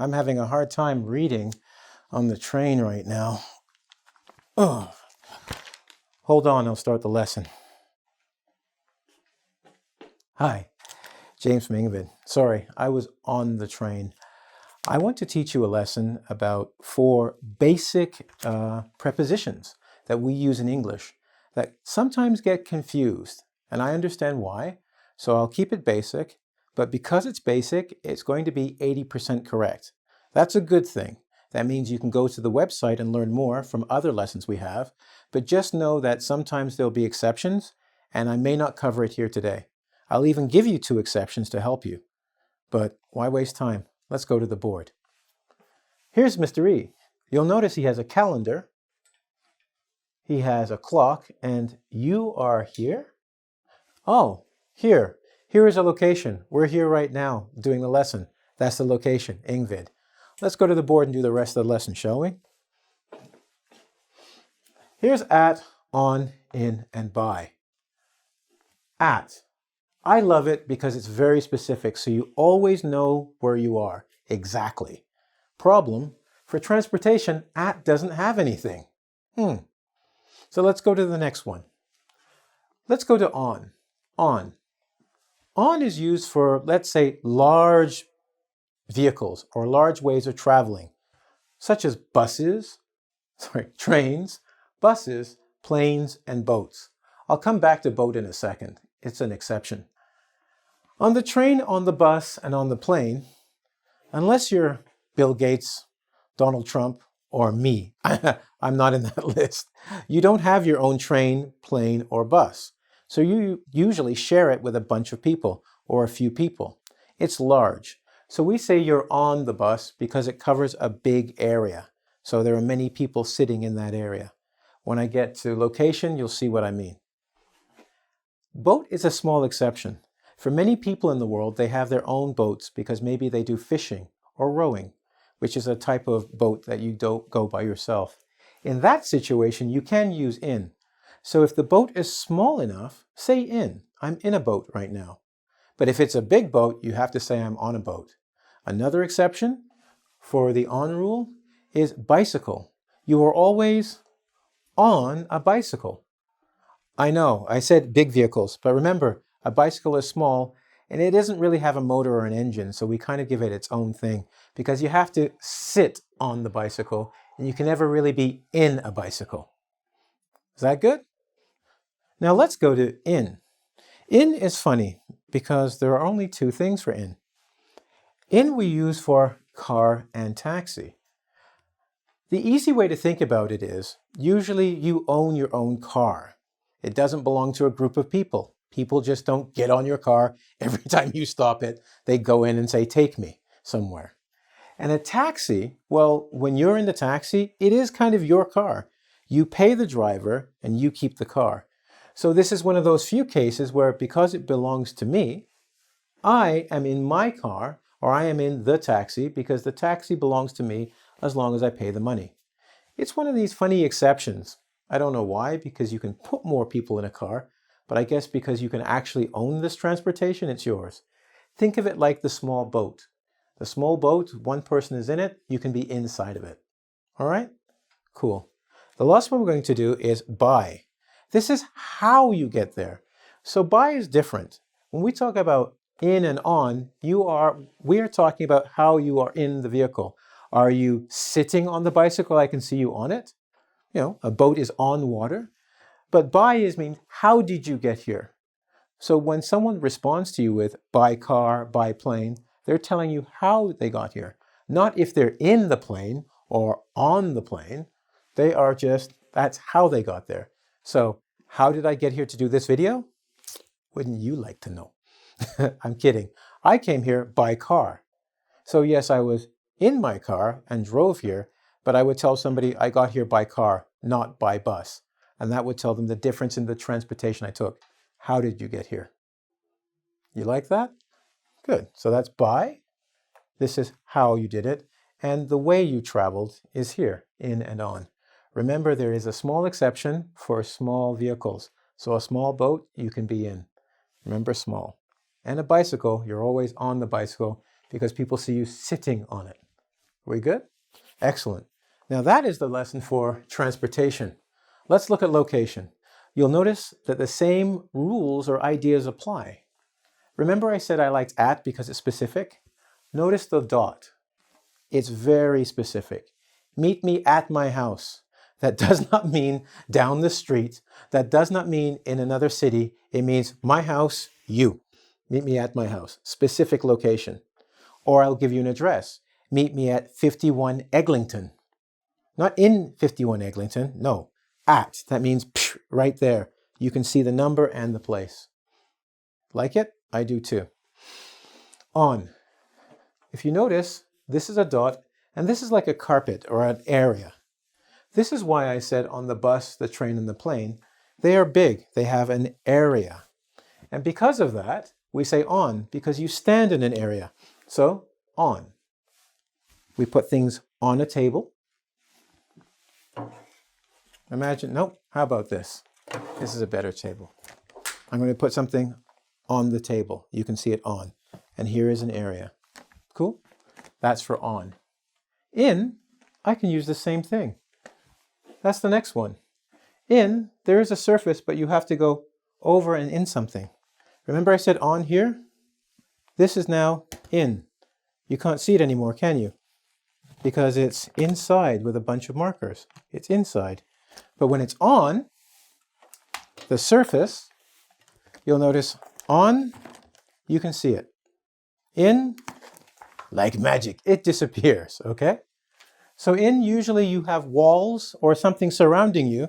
I'm having a hard time reading on the train right now. Oh. Hold on, I'll start the lesson. Hi, James from engVid. Sorry, I was on the train. I want to teach you a lesson about 4 basic prepositions that we use in English that sometimes get confused, and I understand why, so I'll keep it basic, but because it's basic, it's going to be 80% correct. That's a good thing. That means you can go to the website and learn more from other lessons we have, but just know that sometimes there'll be exceptions, and I may not cover it here today. I'll even give you 2 exceptions to help you. But why waste time? Let's go to the board. Here's Mr. E. You'll notice he has a calendar, he has a clock, and you are here? Oh, here. Here is a location. We're here right now doing the lesson. That's the location, engVid. Let's go to the board and do the rest of the lesson, shall we? Here's at, on, in, and by. At. I love it because it's very specific, so you always know where you are. Exactly. Problem, for transportation, at doesn't have anything. So let's go to the next one. Let's go to on. On. On is used for, let's say, large vehicles or large ways of traveling, such as trains, buses, planes, and boats. I'll come back to boat in a second. It's an exception. On the train, on the bus, and on the plane, unless you're Bill Gates, Donald Trump, or me, I'm not in that list, you don't have your own train, plane, or bus. So you usually share it with a bunch of people or a few people. It's large. So we say you're on the bus because it covers a big area. So there are many people sitting in that area. When I get to location, you'll see what I mean. Boat is a small exception. For many people in the world, they have their own boats because maybe they do fishing or rowing, which is a type of boat that you don't go by yourself. In that situation, you can use in. So if the boat is small enough, say in. I'm in a boat right now. But if it's a big boat, you have to say I'm on a boat. Another exception for the on rule is bicycle. You are always on a bicycle. I know, I said big vehicles, but remember, a bicycle is small and it doesn't really have a motor or an engine, so we kind of give it its own thing because you have to sit on the bicycle and you can never really be in a bicycle. Is that good? Now let's go to in. In is funny because there are only 2 things for in. In we use for car and taxi. The easy way to think about it is, usually you own your own car. It doesn't belong to a group of people. People just don't get on your car every time you stop it. They go in and say, take me somewhere. And a taxi, well, when you're in the taxi, it is kind of your car. You pay the driver and you keep the car. So this is one of those few cases where because it belongs to me, I am in my car or I am in the taxi because the taxi belongs to me as long as I pay the money. It's one of these funny exceptions. I don't know why, because you can put more people in a car, but I guess because you can actually own this transportation, it's yours. Think of it like the small boat. The small boat, 1 person is in it, you can be inside of it. All right? Cool. The last one we're going to do is by. This is how you get there. So by is different. When we talk about in and on, we are talking about how you are in the vehicle. Are you sitting on the bicycle? I can see you on it. You know, a boat is on water. But by means, how did you get here? So when someone responds to you with by car, by plane, they're telling you how they got here. Not if they're in the plane or on the plane. They are just, that's how they got there. So how did I get here to do this video? Wouldn't you like to know? I'm kidding. I came here by car. So yes, I was in my car and drove here, but I would tell somebody I got here by car, not by bus. And that would tell them the difference in the transportation I took. How did you get here? You like that? Good. So that's by. This is how you did it. And the way you traveled is here, in and on. Remember, there is a small exception for small vehicles. So a small boat, you can be in. Remember, small. And a bicycle, you're always on the bicycle because people see you sitting on it. We good? Excellent. Now that is the lesson for transportation. Let's look at location. You'll notice that the same rules or ideas apply. Remember I said I liked at because it's specific? Notice the dot. It's very specific. Meet me at my house. That does not mean down the street. That does not mean in another city. It means my house, you. Meet me at my house. Specific location. Or I'll give you an address. Meet me at 51 Eglinton. Not in 51 Eglinton, no. At, that means right there. You can see the number and the place. Like it? I do too. On. If you notice, this is a dot, and this is like a carpet or an area. This is why I said on the bus, the train, and the plane, they are big. They have an area. And because of that, we say on, because you stand in an area. So, on. We put things on a table. Imagine, nope, how about this? This is a better table. I'm going to put something on the table. You can see it on. And here is an area. Cool? That's for on. In, I can use the same thing. That's the next one. In, there is a surface, but you have to go over and in something. Remember I said on here? This is now in. You can't see it anymore, can you? Because it's inside with a bunch of markers. It's inside. But when it's on, the surface, you'll notice on, you can see it. In, like magic, it disappears, okay? So in, usually you have walls or something surrounding you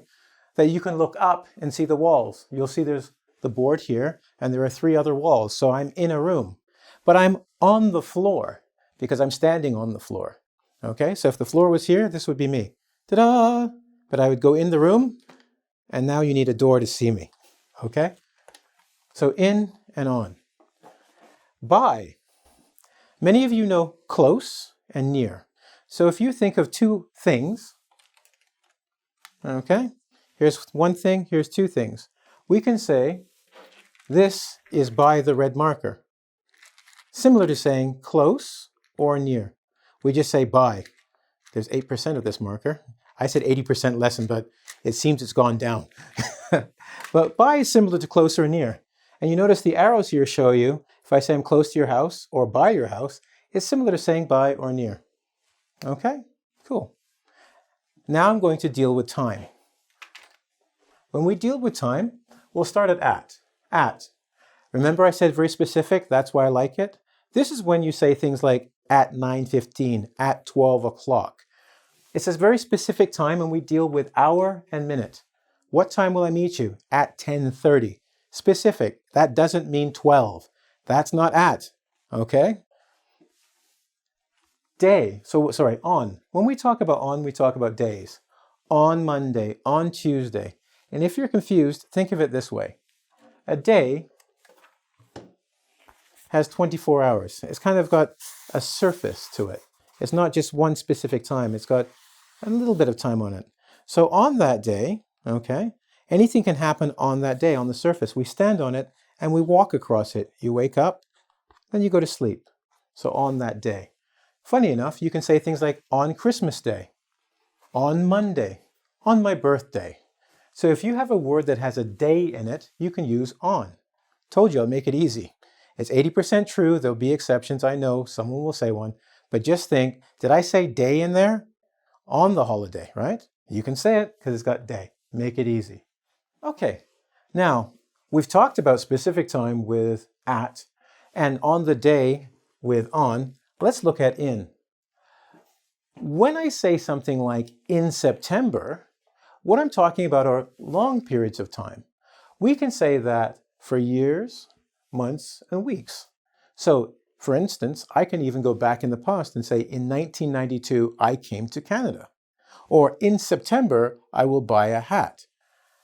that you can look up and see the walls. You'll see there's the board here, and there are 3 other walls. So I'm in a room, but I'm on the floor because I'm standing on the floor, okay? So if the floor was here, this would be me. Ta-da! But I would go in the room, and now you need a door to see me, okay? So in and on. By. Many of you know close and near. So if you think of 2 things, okay? Here's one thing, here's 2 things. We can say, this is by the red marker. Similar to saying close or near. We just say by. There's 8% of this marker. I said 80% lesson, but it seems it's gone down. But by is similar to close or near. And you notice the arrows here show you, if I say I'm close to your house or by your house, it's similar to saying by or near. Okay, cool. Now I'm going to deal with time. When we deal with time, we'll start at. At. Remember I said very specific, that's why I like it? This is when you say things like at 9:15, at 12 o'clock. It's a very specific time and we deal with hour and minute. What time will I meet you? At 10:30. Specific. That doesn't mean 12. That's not at. Okay? Day. So, sorry, on. When we talk about on, we talk about days. On Monday, on Tuesday. And if you're confused, think of it this way. A day has 24 hours. It's kind of got a surface to it. It's not just one specific time. It's got a little bit of time on it. So on that day, okay, anything can happen on that day on the surface. We stand on it and we walk across it. You wake up, then you go to sleep. So on that day. Funny enough, you can say things like on Christmas Day, on Monday, on my birthday. So if you have a word that has a day in it, you can use on. Told you I'll make it easy. It's 80% true. There'll be exceptions. I know someone will say one. But just think, did I say day in there? On the holiday, right? You can say it because it's got day. Make it easy. Okay. Now, we've talked about specific time with at and on the day with on. Let's look at in. When I say something like in September, what I'm talking about are long periods of time. We can say that for years, months, and weeks. So, for instance, I can even go back in the past and say, in 1992, I came to Canada. Or in September, I will buy a hat.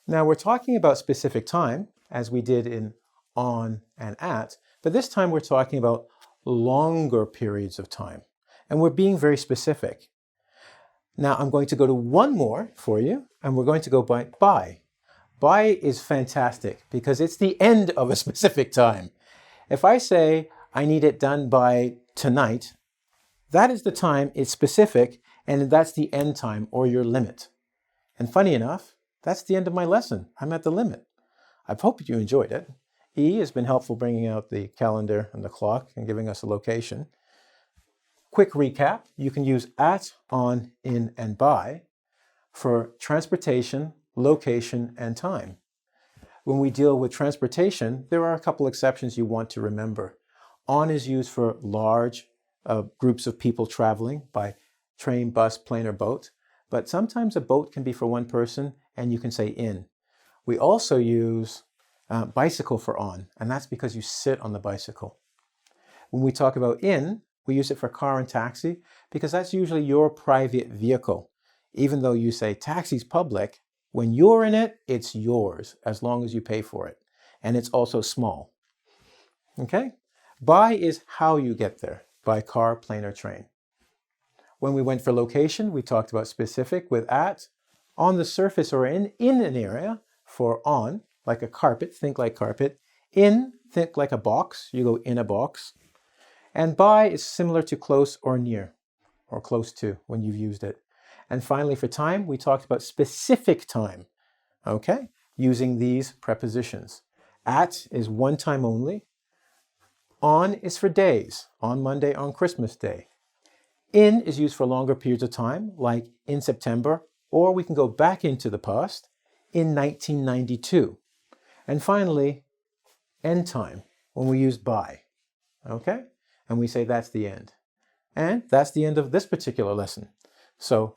Now, we're talking about specific time, as we did in on and at, but this time we're talking about longer periods of time. And we're being very specific. Now, I'm going to go to one more for you, and we're going to go by by. By is fantastic because it's the end of a specific time. If I say I need it done by tonight, That is the time, it's specific, and that's the end time or your limit. And funny enough, that's the end of my lesson. I'm at the limit. I hope you enjoyed it. E has been helpful bringing out the calendar and the clock and giving us a location. Quick recap, you can use at, on, in, and by for transportation, location, and time. When we deal with transportation, there are a couple exceptions you want to remember. On is used for large groups of people traveling by train, bus, plane, or boat, but sometimes a boat can be for one person and you can say in. We also use bicycle for on, and that's because you sit on the bicycle. When we talk about in, we use it for car and taxi because that's usually your private vehicle. Even though you say taxi's public, when you're in it, it's yours as long as you pay for it. And it's also small. Okay? By is how you get there, by car, plane, or train. When we went for location, we talked about specific with at, on the surface or in an area for on, like a carpet, think like carpet. In, think like a box, you go in a box. And by is similar to close or near, or close to when you've used it. And finally, for time, we talked about specific time, okay, using these prepositions. At is one time only. On is for days, on Monday, on Christmas Day. In is used for longer periods of time, like in September, or we can go back into the past, in 1992. And finally, end time, when we use by, okay? And we say that's the end. And that's the end of this particular lesson. So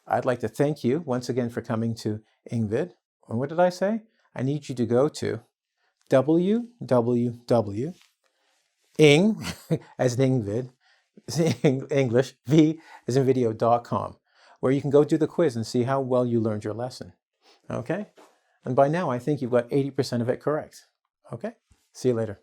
I'd like to thank you once again for coming to engVid. And what did I say? I need you to go to www. Ing, as in engVid, English, V as in video.com, where you can go do the quiz and see how well you learned your lesson. Okay? And by now, I think you've got 80% of it correct. Okay? See you later.